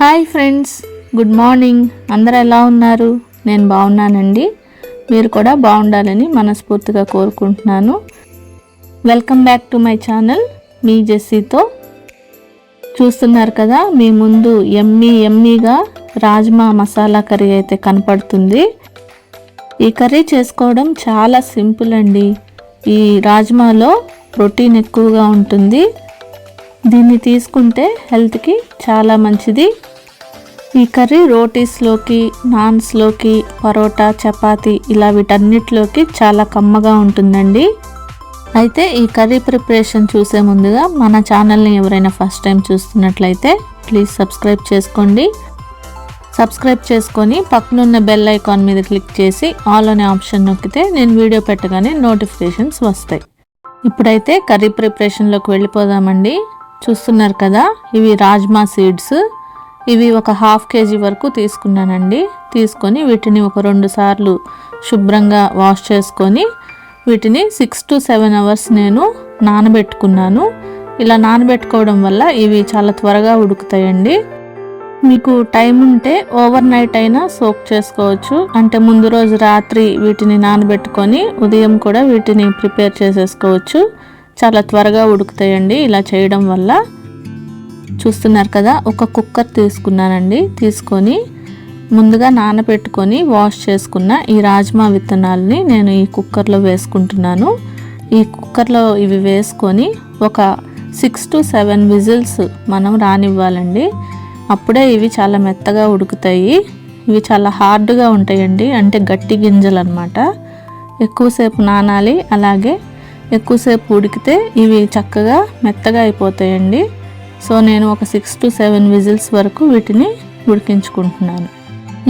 Hi friends, good morning. అందరూ ఎలా ఉన్నారు? నేను బాగున్నానండి. మీరు కూడా బాగుండాలని మనస్ఫూర్తిగా కోరుకుంటున్నాను. Welcome back to my channel, మీ జెస్సీతో. చూస్తున్నారు కదా, మీ ముందు యమ్మీగా రాజ్మా మసాలా కర్రీ అయితే కనపడుతుంది. ఈ కర్రీ చేసుకోవడం చాలా సింపుల్ అండి. ఈ రాజ్మాలో ప్రోటీన్ ఎక్కువగా ఉంటుంది. దీన్ని తీసుకుంటే హెల్త్కి చాలా మంచిది. ఈ కర్రీ రోటీస్లోకి, నాన్స్లోకి, పరోటా, చపాతీ ఇలా వీటన్నిటిలోకి చాలా కమ్మగా ఉంటుందండి. అయితే ఈ కర్రీ ప్రిపరేషన్ చూసే ముందుగా మన ఛానల్ని ఎవరైనా ఫస్ట్ టైం చూస్తున్నట్లయితే ప్లీజ్ సబ్స్క్రైబ్ చేసుకోండి. సబ్స్క్రైబ్ చేసుకొని పక్కనున్న బెల్ ఐకాన్ మీద క్లిక్ చేసి ఆల్ అనే ఆప్షన్ నొక్కితే నేను వీడియో పెట్టగానే నోటిఫికేషన్స్ వస్తాయి. ఇప్పుడైతే కర్రీ ప్రిపరేషన్లోకి వెళ్ళిపోదామండి. చూస్తున్నారు కదా, ఇవి రాజ్మా సీడ్స్. ఇవి ఒక 1/2 kg వరకు తీసుకున్నానండి. తీసుకొని వీటిని ఒక 2 సార్లు శుభ్రంగా వాష్ చేసుకొని వీటిని 6 to 7 hours నేను నానబెట్టుకున్నాను. ఇలా నానబెట్టుకోవడం వల్ల ఇవి చాలా త్వరగా ఉడుకుతాయండి. మీకు టైం ఉంటే ఓవర్ నైట్ అయినా సోక్ చేసుకోవచ్చు. అంటే ముందు రోజు రాత్రి వీటిని నానబెట్టుకొని ఉదయం కూడా వీటిని ప్రిపేర్ చేసేసుకోవచ్చు. చాలా త్వరగా ఉడుకుతాయండి ఇలా చేయడం వల్ల. చూస్తున్నారు కదా, ఒక కుక్కర్ తీసుకున్నానండి. తీసుకొని ముందుగా నానబెట్టుకొని వాష్ చేసుకున్న ఈ రాజ్మా విత్తనాలని నేను ఈ కుక్కర్లో వేసుకుంటున్నాను. ఈ కుక్కర్లో ఇవి వేసుకొని ఒక 6 to 7 విజిల్స్ మనం రానివ్వాలండి. అప్పుడే ఇవి చాలా మెత్తగా ఉడుకుతాయి. ఇవి చాలా హార్డ్గా ఉంటాయండి, అంటే గట్టి గింజలు అన్నమాట. ఎక్కువసేపు నానాలి, అలాగే ఎక్కువసేపు ఉడికితే ఇవి చక్కగా మెత్తగా అయిపోతాయండి. సో నేను ఒక 6 to 7 విజిల్స్ వరకు వీటిని ఉడికించుకుంటున్నాను.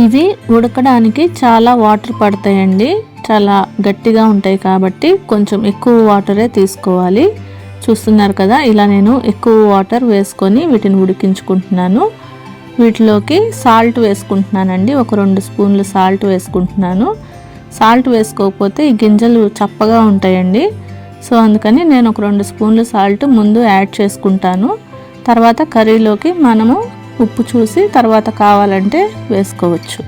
ఇవి ఉడకడానికి చాలా వాటర్ పడతాయండి, చాలా గట్టిగా ఉంటాయి కాబట్టి కొంచెం ఎక్కువ వాటరే తీసుకోవాలి. చూస్తున్నారు కదా, ఇలా నేను ఎక్కువ వాటర్ వేసుకొని వీటిని ఉడికించుకుంటున్నాను. వీటిలోకి సాల్ట్ వేసుకుంటున్నానండి. ఒక 2 స్పూన్లు సాల్ట్ వేసుకుంటున్నాను. సాల్ట్ వేసుకోకపోతే ఈ గింజలు చప్పగా ఉంటాయండి. సో అందుకని నేను ఒక 2 స్పూన్లు సాల్ట్ ముందు యాడ్ చేసుకుంటాను. తర్వాత కర్రీలోకి మనము ఉప్పు చూసి తర్వాత కావాలంటే వేసుకోవచ్చు.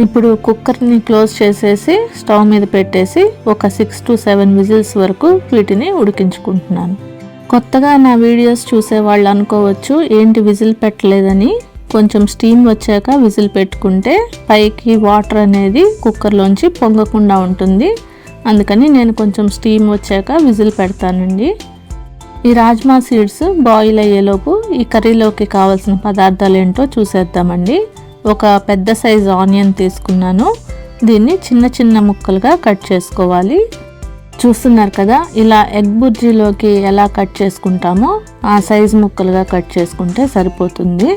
ఇప్పుడు కుక్కర్ని క్లోజ్ చేసేసి స్టవ్ మీద పెట్టేసి ఒక 6 to 7 విజిల్స్ వరకు వీటిని ఉడికించుకుంటున్నాను. కొత్తగా నా వీడియోస్ చూసే వాళ్ళు అనుకోవచ్చు, ఏంటి విజిల్ పెట్టలేదని. కొంచెం స్టీమ్ వచ్చాక విజిల్ పెట్టుకుంటే పైకి వాటర్ అనేది కుక్కర్లోంచి పొంగకుండా ఉంటుంది. అందుకని నేను కొంచెం స్టీమ్ వచ్చాక విజిల్ పెడతానండి. ఈ రాజ్మా సీడ్స్ బాయిల్ అయ్యేలోపు ఈ కర్రీలోకి కావాల్సిన పదార్థాలు ఏంటో చూసేద్దామండి. ఒక పెద్ద సైజు ఆనియన్ తీసుకున్నాను. దీన్ని చిన్న చిన్న ముక్కలుగా కట్ చేసుకోవాలి. చూస్తున్నారు కదా, ఇలా ఎగ్ బుర్జీలోకి ఎలా కట్ చేసుకుంటామో ఆ సైజు ముక్కలుగా కట్ చేసుకుంటే సరిపోతుంది.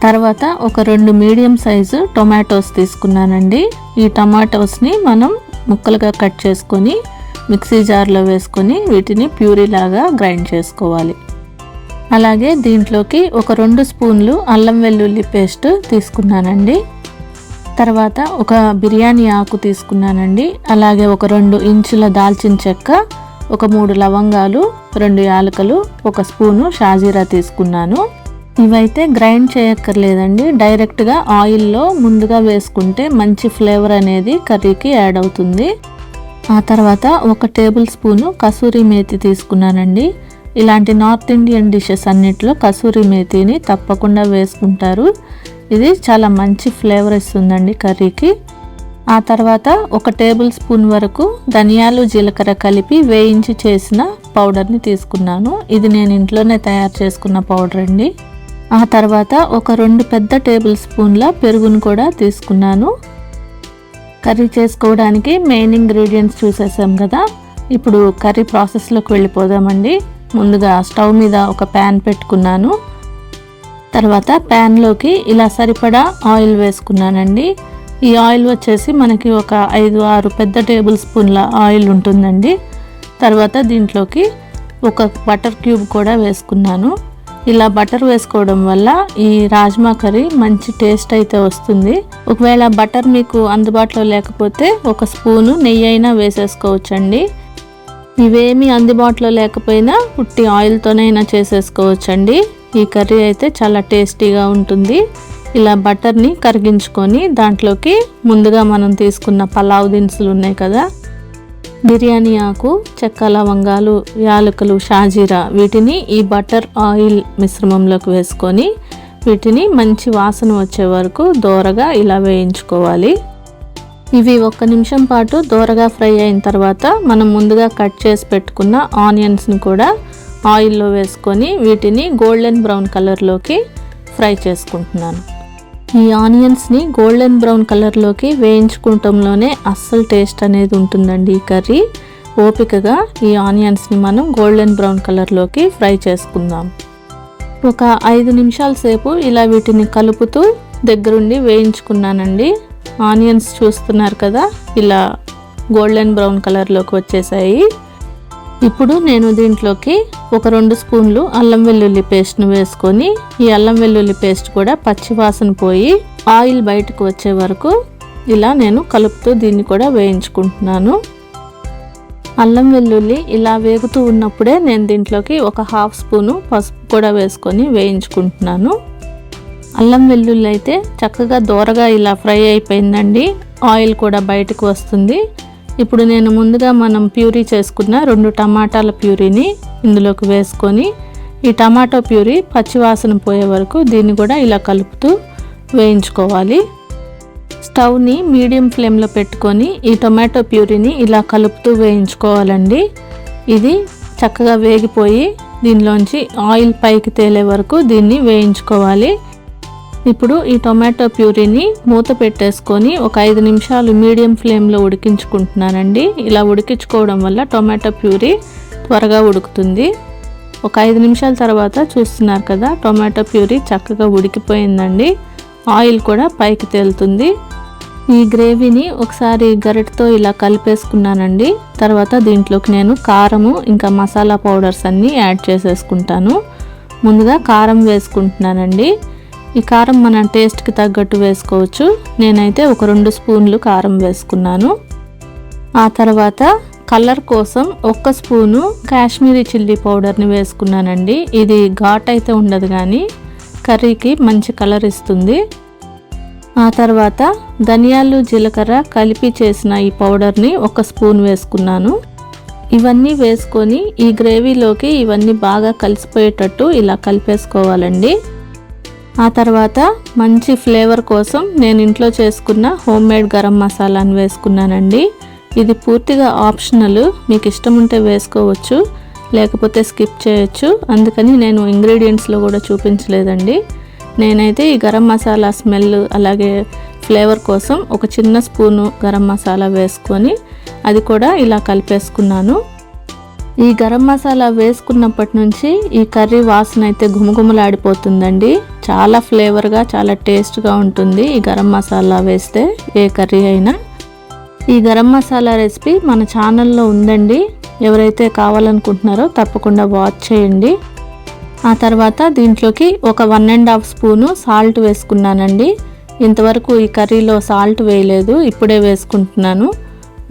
తర్వాత ఒక 2 మీడియం సైజు టొమాటోస్ తీసుకున్నానండి. ఈ టొమాటోస్ని మనం ముక్కలుగా కట్ చేసుకొని మిక్సీ జార్లో వేసుకొని వీటిని ప్యూరీ లాగా గ్రైండ్ చేసుకోవాలి. అలాగే దీంట్లోకి ఒక 2 స్పూన్లు అల్లం వెల్లుల్లి పేస్ట్ తీసుకున్నానండి. తర్వాత ఒక బిర్యానీ ఆకు తీసుకున్నానండి. అలాగే ఒక 2 ఇంచుల దాల్చిన చెక్క, ఒక 3 లవంగాలు, 2 యాలకులు, 1 స్పూను షాజీరా తీసుకున్నాను. ఇవైతే గ్రైండ్ చేయక్కర్లేదండి, డైరెక్ట్గా ఆయిల్లో ముందుగా వేసుకుంటే మంచి ఫ్లేవర్ అనేది కర్రీకి యాడ్ అవుతుంది. ఆ తర్వాత 1 టేబుల్ స్పూను కసూరి మేతి తీసుకున్నానండి. ఇలాంటి నార్త్ ఇండియన్ డిషెస్ అన్నిట్లో కసూరి మేతిని తప్పకుండా వేసుకుంటారు. ఇది చాలా మంచి ఫ్లేవర్ ఇస్తుందండి కర్రీకి. ఆ తర్వాత 1 టేబుల్ స్పూన్ వరకు ధనియాలు, జీలకర్ర కలిపి వేయించి చేసిన పౌడర్ని తీసుకున్నాను. ఇది నేను ఇంట్లోనే తయారు చేసుకున్న పౌడర్ అండి. ఆ తర్వాత ఒక 2 పెద్ద టేబుల్ స్పూన్ల పెరుగును కూడా తీసుకున్నాను. కర్రీ చేసుకోవడానికి మెయిన్ ఇంగ్రీడియంట్స్ చూసేసాం కదా. ఇప్పుడు కర్రీ ప్రాసెస్లోకి వెళ్ళిపోదామండి. ముందుగా స్టవ్ మీద ఒక ప్యాన్ పెట్టుకున్నాను. తర్వాత ప్యాన్లోకి ఇలా సరిపడా ఆయిల్ వేసుకున్నానండి. ఈ ఆయిల్ వచ్చేసి మనకి ఒక 5-6 పెద్ద టేబుల్ స్పూన్ల ఆయిల్ ఉంటుందండి. తర్వాత దీంట్లోకి ఒక బటర్ క్యూబ్ కూడా వేసుకున్నాను. ఇలా బటర్ వేసుకోవడం వల్ల ఈ రాజ్మా కర్రీ మంచి టేస్ట్ అయితే వస్తుంది. ఒకవేళ బటర్ మీకు అందుబాటులో లేకపోతే 1 స్పూను నెయ్యి అయినా వేసేసుకోవచ్చండి. ఇవేమీ అందుబాటులో లేకపోయినా ఉట్టి ఆయిల్తోనైనా చేసేసుకోవచ్చండి. ఈ కర్రీ అయితే చాలా టేస్టీగా ఉంటుంది. ఇలా బటర్ని కరిగించుకొని దాంట్లోకి ముందుగా మనం తీసుకున్న పలావ్ దినుసులు ఉన్నాయి కదా, బిర్యానీ ఆకు, చెక్క, లవంగాలు, యాలకులు, షాజీరా, వీటిని ఈ బటర్ ఆయిల్ మిశ్రమంలోకి వేసుకొని వీటిని మంచి వాసన వచ్చే వరకు దోరగా ఇలా వేయించుకోవాలి. ఇవి 1 నిమిషం పాటు దోరగా ఫ్రై అయిన తర్వాత మనం ముందుగా కట్ చేసి పెట్టుకున్న ఆనియన్స్ని కూడా ఆయిల్లో వేసుకొని వీటిని గోల్డెన్ బ్రౌన్ కలర్లోకి ఫ్రై చేసుకుంటున్నాను. ఈ ఆనియన్స్ని గోల్డెన్ బ్రౌన్ కలర్లోకి వేయించుకోవటంలోనే అస్సలు టేస్ట్ అనేది ఉంటుందండి. ఈ కర్రీ ఓపికగా ఈ ఆనియన్స్ని మనం గోల్డెన్ బ్రౌన్ కలర్లోకి ఫ్రై చేసుకుందాం. ఒక 5 నిమిషాల సేపు ఇలా వీటిని కలుపుతూ దగ్గరుండి వేయించుకున్నానండి. ఆనియన్స్ చూస్తున్నారు కదా, ఇలా గోల్డెన్ బ్రౌన్ కలర్లోకి వచ్చేసాయి. ఇప్పుడు నేను దీంట్లోకి ఒక 2 స్పూన్లు అల్లం వెల్లుల్లి పేస్ట్ను వేసుకొని ఈ అల్లం వెల్లుల్లి పేస్ట్ కూడా పచ్చివాసన పోయి ఆయిల్ బయటకు వచ్చే వరకు ఇలా నేను కలుపుతూ దీన్ని కూడా వేయించుకుంటున్నాను. అల్లం వెల్లుల్లి ఇలా వేగుతూ ఉన్నప్పుడే నేను దీంట్లోకి ఒక 1/2 స్పూను పసుపు కూడా వేసుకొని వేయించుకుంటున్నాను. అల్లం వెల్లుల్లి అయితే చక్కగా దోరగా ఇలా ఫ్రై అయిపోయిందండి. ఆయిల్ కూడా బయటకు వస్తుంది. ఇప్పుడు నేను ముందుగా మనం ప్యూరీ చేసుకున్న 2 టమాటాల ప్యూరీని ఇందులోకి వేసుకొని ఈ టమాటో ప్యూరీ పచ్చివాసన పోయే వరకు దీన్ని కూడా ఇలా కలుపుతూ వేయించుకోవాలి. స్టవ్ని మీడియం ఫ్లేమ్లో పెట్టుకొని ఈ టొమాటో ప్యూరీని ఇలా కలుపుతూ వేయించుకోవాలండి. ఇది చక్కగా వేగిపోయి దీనిలోంచి ఆయిల్ పైకి తేలే వరకు దీన్ని వేయించుకోవాలి. ఇప్పుడు ఈ టొమాటో ప్యూరీని మూత పెట్టేసుకొని ఒక 5 నిమిషాలు మీడియం ఫ్లేమ్లో ఉడికించుకుంటున్నానండి. ఇలా ఉడికించుకోవడం వల్ల టొమాటో ప్యూరీ త్వరగా ఉడుకుతుంది. ఒక 5 నిమిషాల తర్వాత చూస్తున్నారు కదా, టొమాటో ప్యూరీ చక్కగా ఉడికిపోయిందండి. ఆయిల్ కూడా పైకి తేలుతుంది. ఈ గ్రేవీని ఒకసారి గరిటతో ఇలా కలిపేసుకున్నానండి. తర్వాత దీంట్లోకి నేను కారము ఇంకా మసాలా పౌడర్స్ అన్నీ యాడ్ చేసేసుకుంటాను. ముందుగా కారం వేసుకుంటున్నానండి. ఈ కారం మన టేస్ట్కి తగ్గట్టు వేసుకోవచ్చు. నేనైతే ఒక 2 స్పూన్లు కారం వేసుకున్నాను. ఆ తర్వాత కలర్ కోసం 1 స్పూను కాశ్మీరీ చిల్లీ పౌడర్ని వేసుకున్నానండి. ఇది ఘాట్ అయితే ఉండదు కానీ కర్రీకి మంచి కలర్ ఇస్తుంది. ఆ తర్వాత ధనియాలు, జీలకర్ర కలిపి చేసిన ఈ పౌడర్ని 1 స్పూన్ వేసుకున్నాను. ఇవన్నీ వేసుకొని ఈ గ్రేవీలోకి ఇవన్నీ బాగా కలిసిపోయేటట్టు ఇలా కలిపేసుకోవాలండి. ఆ తర్వాత మంచి ఫ్లేవర్ కోసం నేను ఇంట్లో చేసుకున్న హోమ్మేడ్ గరం మసాలాను వేసుకున్నానండి. ఇది పూర్తిగా ఆప్షనల్, మీకు ఇష్టం ఉంటే వేసుకోవచ్చు, లేకపోతే స్కిప్ చేయొచ్చు. అందుకని నేను ఇంగ్రీడియంట్స్లో కూడా చూపించలేదండి. నేనైతే ఈ గరం మసాలా స్మెల్ అలాగే ఫ్లేవర్ కోసం ఒక చిన్న స్పూను గరం మసాలా వేసుకొని అది కూడా ఇలా కలిపేసుకున్నాను. ఈ గరం మసాలా వేసుకున్నప్పటి నుంచి ఈ కర్రీ వాసన అయితే గుమగుమలాడిపోతుందండి. చాలా ఫ్లేవర్గా చాలా టేస్ట్గా ఉంటుంది ఈ గరం మసాలా వేస్తే ఏ కర్రీ అయినా. ఈ గరం మసాలా రెసిపీ మన ఛానల్లో ఉందండి. ఎవరైతే కావాలనుకుంటున్నారో తప్పకుండా వాచ్ చేయండి. ఆ తర్వాత దీంట్లోకి ఒక 1.5 స్పూను సాల్ట్ వేసుకున్నానండి. ఇంతవరకు ఈ కర్రీలో సాల్ట్ వేయలేదు, ఇప్పుడే వేసుకుంటున్నాను.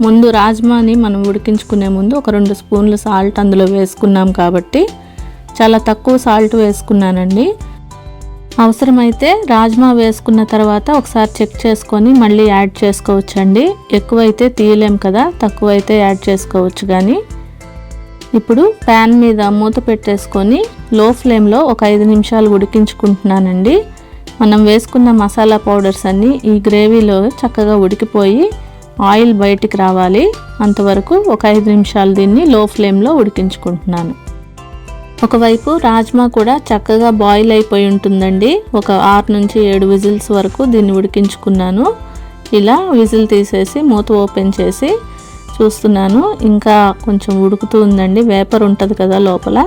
ముందు రాజ్మాని మనం ఉడికించుకునే ముందు ఒక 2 స్పూన్లు సాల్ట్ అందులో వేసుకున్నాం కాబట్టి చాలా తక్కువ సాల్ట్ వేసుకున్నానండి. అవసరమైతే రాజ్మా వేసుకున్న తర్వాత ఒకసారి చెక్ చేసుకొని మళ్ళీ యాడ్ చేసుకోవచ్చండి. ఎక్కువైతే తీయలేం కదా, తక్కువైతే యాడ్ చేసుకోవచ్చు. కానీ ఇప్పుడు ప్యాన్ మీద మూత పెట్టేసుకొని లో ఫ్లేమ్లో ఒక 5 నిమిషాలు ఉడికించుకుంటున్నానండి. మనం వేసుకున్న మసాలా పౌడర్స్ అన్నీ ఈ గ్రేవీలో చక్కగా ఉడికిపోయి ఆయిల్ బయటికి రావాలి. అంతవరకు ఒక 5 నిమిషాలు దీన్ని లో ఫ్లేమ్లో ఉడికించుకుంటున్నాను. ఒకవైపు రాజ్మా కూడా చక్కగా బాయిల్ అయిపోయి ఉంటుందండి. ఒక 6 నుంచి 7 విజిల్స్ వరకు దీన్ని ఉడికించుకున్నాను. ఇలా విజిల్ తీసేసి మూత ఓపెన్ చేసి చూస్తున్నాను, ఇంకా కొంచెం ఉడుకుతూ ఉందండి. వేపర్ ఉంటుంది కదా లోపల.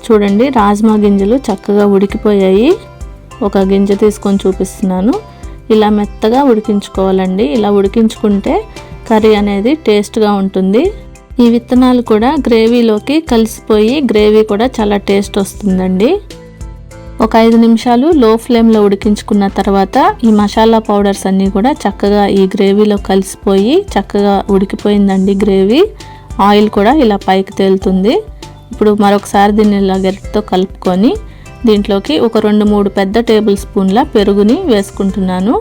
చూడండి, రాజ్మా గింజలు చక్కగా ఉడికిపోయాయి. ఒక గింజ తీసుకొని చూపిస్తున్నాను. ఇలా మెత్తగా ఉడికించుకోవాలండి. ఇలా ఉడికించుకుంటే కర్రీ అనేది టేస్ట్గా ఉంటుంది. ఈ విత్తనాలు కూడా గ్రేవీలోకి కలిసిపోయి గ్రేవీ కూడా చాలా టేస్ట్ వస్తుందండి. ఒక 5 నిమిషాలు లో ఫ్లేమ్లో ఉడికించుకున్న తర్వాత ఈ మసాలా పౌడర్స్ అన్నీ కూడా చక్కగా ఈ గ్రేవీలో కలిసిపోయి చక్కగా ఉడికిపోయిందండి గ్రేవీ. ఆయిల్ కూడా ఇలా పైకి తేలుతుంది. ఇప్పుడు మరొకసారి దీన్ని ఇలా గరిటెతో కలుపుకొని దీంట్లోకి ఒక 2-3 పెద్ద టేబుల్ స్పూన్ల పెరుగుని వేసుకుంటున్నాను.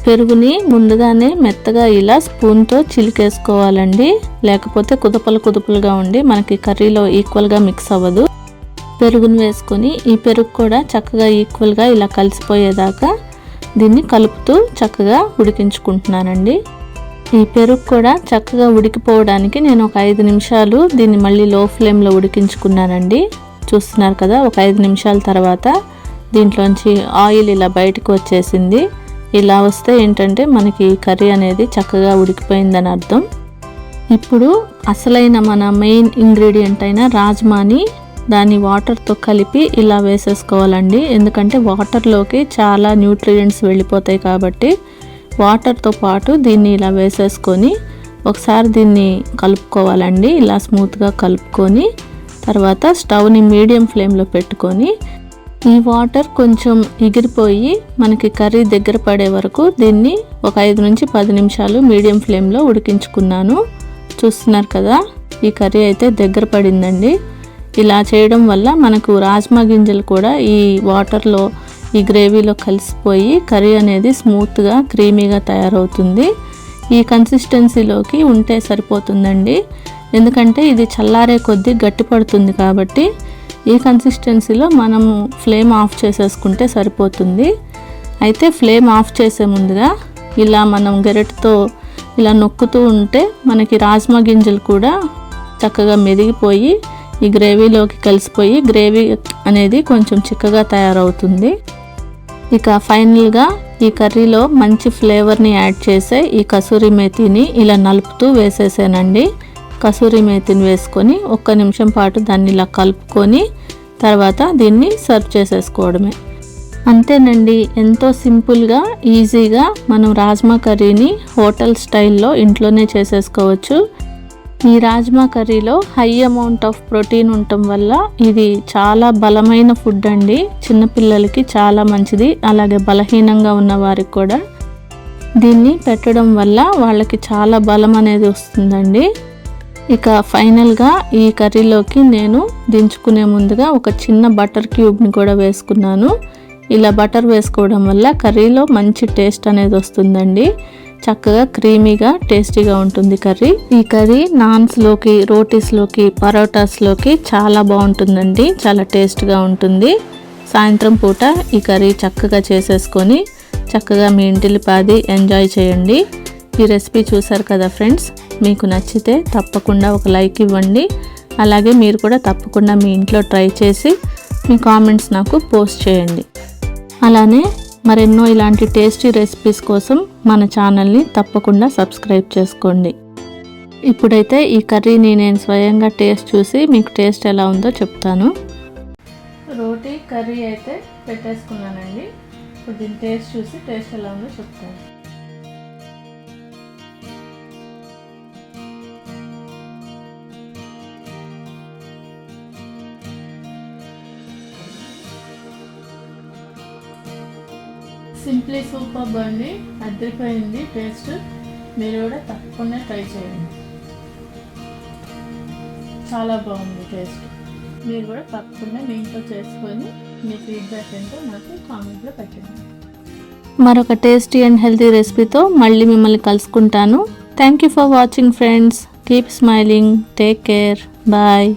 పెరుగుని ముందుగానే మెత్తగా ఇలా స్పూన్తో చిలికేసుకోవాలండి, లేకపోతే కుదపలుగా ఉండి మనకి కర్రీలో ఈక్వల్గా మిక్స్ అవ్వదు. పెరుగుని వేసుకొని ఈ పెరుగు కూడా చక్కగా ఈక్వల్గా ఇలా కలిసిపోయేదాకా దీన్ని కలుపుతూ చక్కగా ఉడికించుకుంటున్నానండి. ఈ పెరుగు కూడా చక్కగా ఉడికిపోవడానికి నేను ఒక 5 నిమిషాలు దీన్ని మళ్ళీ లో ఫ్లేమ్లో ఉడికించుకున్నానండి. చూస్తున్నారు కదా, ఒక 5 నిమిషాల తర్వాత దీంట్లోంచి ఆయిల్ ఇలా బయటకు వచ్చేసింది. ఇలా వస్తే ఏంటంటే మనకి కర్రీ అనేది చక్కగా ఉడికిపోయిందని అర్థం. ఇప్పుడు అసలైన మన మెయిన్ ఇంగ్రీడియంట్ అయిన రాజ్మాని దాన్ని వాటర్తో కలిపి ఇలా వేసేసుకోవాలండి. ఎందుకంటే వాటర్లోకి చాలా న్యూట్రియంట్స్ వెళ్ళిపోతాయి కాబట్టి వాటర్తో పాటు దీన్ని ఇలా వేసేసుకొని ఒకసారి దీన్ని కలుపుకోవాలండి. ఇలా స్మూత్గా కలుపుకొని తర్వాత స్టవ్ని మీడియం ఫ్లేమ్లో పెట్టుకొని ఈ వాటర్ కొంచెం ఎగిరిపోయి మనకి కర్రీ దగ్గర పడే వరకు దీన్ని ఒక 5 నుంచి 10 నిమిషాలు మీడియం ఫ్లేమ్లో ఉడికించుకున్నాను. చూస్తున్నారు కదా, ఈ కర్రీ అయితే దగ్గర పడిందండి. ఇలా చేయడం వల్ల మనకు రాజ్మా గింజలు కూడా ఈ వాటర్లో ఈ గ్రేవీలో కలిసిపోయి కర్రీ అనేది స్మూత్గా క్రీమీగా తయారవుతుంది. ఈ కన్సిస్టెన్సీలోకి ఉంటే సరిపోతుందండి, ఎందుకంటే ఇది చల్లారే కొద్దీ గట్టిపడుతుంది కాబట్టి ఈ కన్సిస్టెన్సీలో మనము ఫ్లేమ్ ఆఫ్ చేసేసుకుంటే సరిపోతుంది. అయితే ఫ్లేమ్ ఆఫ్ చేసే ముందుగా ఇలా మనం గరిటెతో ఇలా నొక్కుతూ ఉంటే మనకి రాజ్మా గింజలు కూడా చక్కగా మెదిగిపోయి ఈ గ్రేవీలోకి కలిసిపోయి గ్రేవీ అనేది కొంచెం చిక్కగా తయారవుతుంది. ఇక ఫైనల్గా ఈ కర్రీలో మంచి ఫ్లేవర్ని యాడ్ చేసే ఈ కసూరి మేతిని ఇలా నలుపుతూ వేసేసానండి. కసూరి మేతిని వేసుకొని 1 నిమిషం పాటు దాన్ని ఇలా కలుపుకొని తర్వాత దీన్ని సర్వ్ చేసేసుకోవడమే. అంతేనండి, ఎంతో సింపుల్గా ఈజీగా మనం రాజ్మా కర్రీని హోటల్ స్టైల్లో ఇంట్లోనే చేసేసుకోవచ్చు. ఈ రాజ్మా కర్రీలో హై అమౌంట్ ఆఫ్ ప్రోటీన్ ఉండటం వల్ల ఇది చాలా బలమైన ఫుడ్ అండి. చిన్నపిల్లలకి చాలా మంచిది, అలాగే బలహీనంగా ఉన్న వారికి కూడా దీన్ని పెట్టడం వల్ల వాళ్ళకి చాలా బలం అనేది వస్తుందండి. ఇక ఫైనల్గా ఈ కర్రీలోకి నేను దించుకునే ముందుగా ఒక చిన్న బటర్ క్యూబ్ని కూడా వేసుకున్నాను. ఇలా బటర్ వేసుకోవడం వల్ల కర్రీలో మంచి టేస్ట్ అనేది వస్తుందండి. చక్కగా క్రీమీగా టేస్టీగా ఉంటుంది కర్రీ. ఈ కర్రీ నాన్స్లోకి, రోటీస్లోకి, పరోటాస్లోకి చాలా బాగుంటుందండి, చాలా టేస్ట్గా ఉంటుంది. సాయంత్రం పూట ఈ కర్రీ చక్కగా చేసేసుకొని చక్కగా మీ ఇంటిల్లిపాది ఎంజాయ్ చేయండి. ఈ రెసిపీ చూసారు కదా ఫ్రెండ్స్, మీకు నచ్చితే తప్పకుండా ఒక లైక్ ఇవ్వండి. అలాగే మీరు కూడా తప్పకుండా మీ ఇంట్లో ట్రై చేసి మీ కామెంట్స్ నాకు పోస్ట్ చేయండి. అలానే మరెన్నో ఇలాంటి టేస్టీ రెసిపీస్ కోసం మన ఛానల్ని తప్పకుండా సబ్స్క్రైబ్ చేసుకోండి. ఇప్పుడైతే ఈ కర్రీని నేను స్వయంగా టేస్ట్ చూసి మీకు టేస్ట్ ఎలా ఉందో చెప్తాను. రోటీ కర్రీ అయితే పెట్టేసుకున్నానండి. ఇప్పుడు దీని టేస్ట్ చూసి టేస్ట్ ఎలా ఉందో చెప్తాను. సింప్లీ సూపర్ అండి, అదిరిపోయింది టేస్ట్. మీరు కూడా తప్పకుండా ట్రై చేయండి, చాలా బాగుంది టేస్ట్. మీరు కూడా తప్పకుండా మీ ఇంట్లో చేసుకొని మీ ఫీడ్బ్యాక్ ఏంటో నాకు కామెంట్లో పెట్టండి. మరొక టేస్టీ అండ్ హెల్తీ రెసిపీతో మళ్ళీ మిమ్మల్ని కలుసుకుంటాను. Thank you for watching friends. Keep smiling. Take care. Bye.